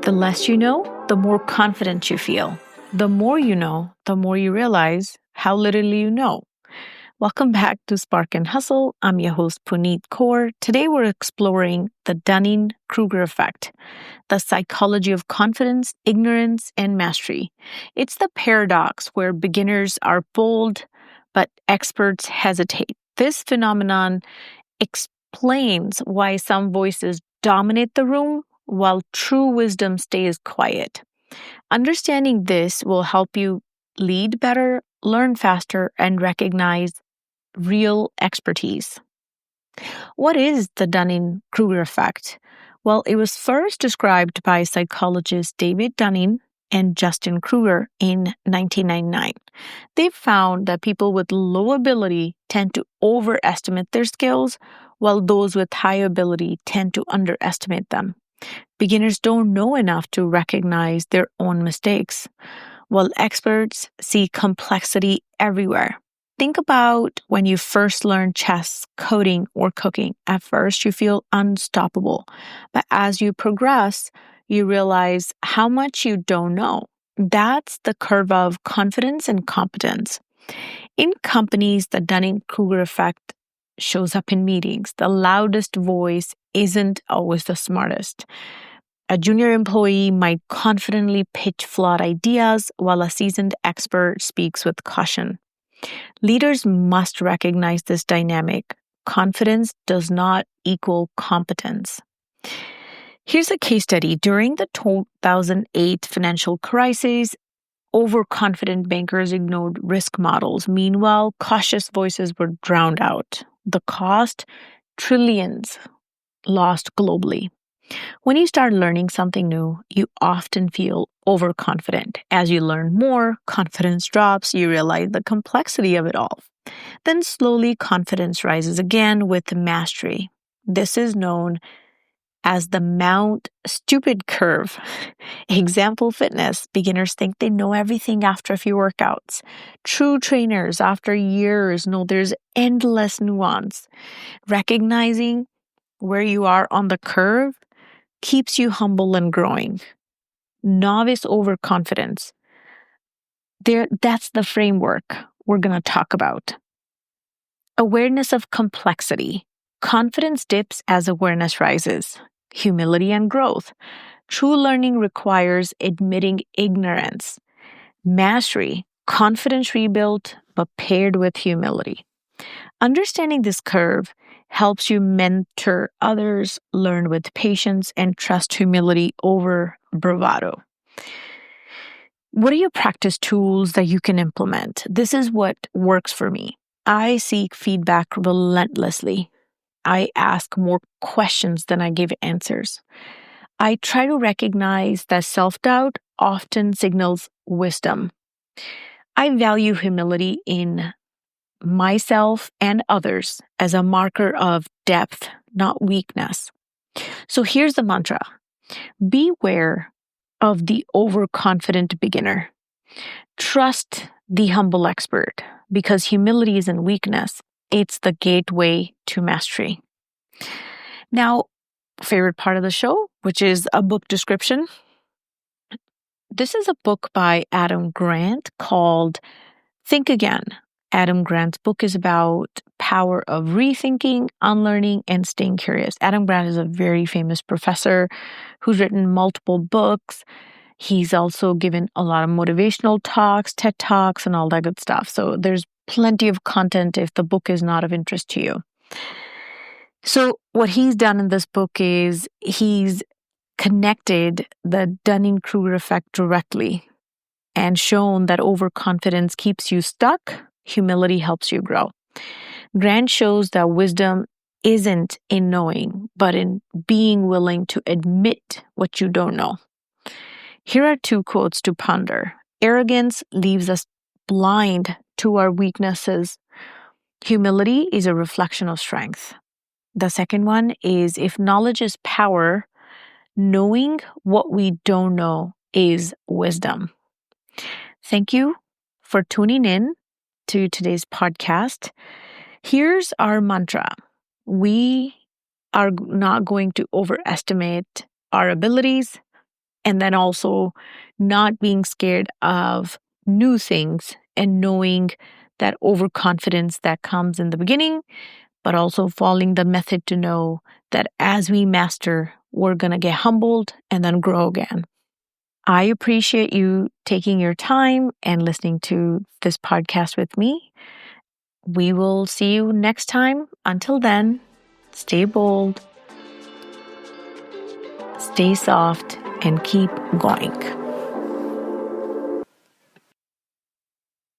The less you know, the more confident you feel. The more you know, the more you realize how little you know. Welcome back to Spark and Hustle. I'm your host, Puneet Kaur. Today we're exploring the Dunning-Kruger Effect, the psychology of confidence, ignorance, and mastery. It's the paradox where beginners are bold, but experts hesitate. This phenomenon explains why some voices dominate the room while true wisdom stays quiet. Understanding this will help you lead better, learn faster, and recognize real expertise. What is the Dunning-Kruger effect? Well, it was first described by psychologists David Dunning and Justin Kruger in 1999. They found that people with low ability tend to overestimate their skills, while those with high ability tend to underestimate them. Beginners don't know enough to recognize their own mistakes, while experts see complexity everywhere. Think about when you first learn chess, coding, or cooking. At first, you feel unstoppable. But as you progress, you realize how much you don't know. That's the curve of confidence and competence. In companies, the Dunning-Kruger effect shows up in meetings. The loudest voice isn't always the smartest. A junior employee might confidently pitch flawed ideas, while a seasoned expert speaks with caution. Leaders must recognize this dynamic. Confidence does not equal competence. Here's a case study. During the 2008 financial crisis, overconfident bankers ignored risk models. Meanwhile, cautious voices were drowned out. The cost, trillions lost globally. When you start learning something new, you often feel overconfident. As you learn more, confidence drops. You realize the complexity of it all. Then slowly, confidence rises again with mastery. This is known as the Mount Stupid curve. Example fitness. Beginners think they know everything after a few workouts. True trainers, after years, know there's endless nuance. Recognizing where you are on the curve keeps you humble and growing. Novice overconfidence. That's the framework we're going to talk about. Awareness of complexity. Confidence dips as awareness rises. Humility and growth. True learning requires admitting ignorance. Mastery. Confidence rebuilt, but paired with humility. Understanding this curve helps you mentor others, learn with patience, and trust humility over bravado. What are your practice tools that you can implement? This is what works for me. I seek feedback relentlessly. I ask more questions than I give answers. I try to recognize that self-doubt often signals wisdom. I value humility in myself and others as a marker of depth, not weakness. So here's the mantra. Beware of the overconfident beginner. Trust the humble expert, because humility isn't weakness. It's the gateway to mastery. Now, favorite part of the show, which is a book description. This is a book by Adam Grant called Think Again. Adam Grant's book is about power of rethinking, unlearning, and staying curious. Adam Grant is a very famous professor who's written multiple books. He's also given a lot of motivational talks, TED Talks, and all that good stuff. So there's plenty of content if the book is not of interest to you. So what he's done in this book is he's connected the Dunning-Kruger effect directly and shown that overconfidence keeps you stuck. Humility helps you grow. Grant shows that wisdom isn't in knowing, but in being willing to admit what you don't know. Here are two quotes to ponder. Arrogance leaves us blind to our weaknesses. Humility is a reflection of strength. The second one is, if knowledge is power, knowing what we don't know is wisdom. Thank you for tuning in to today's podcast. Here's our mantra. We are not going to overestimate our abilities, And then also not being scared of new things and knowing that overconfidence that comes in the beginning, but also following the method to know that as we master, we're going to get humbled and then grow again. I appreciate you taking your time and listening to this podcast with me. We will see you next time. Until then, stay bold, stay soft, and keep going.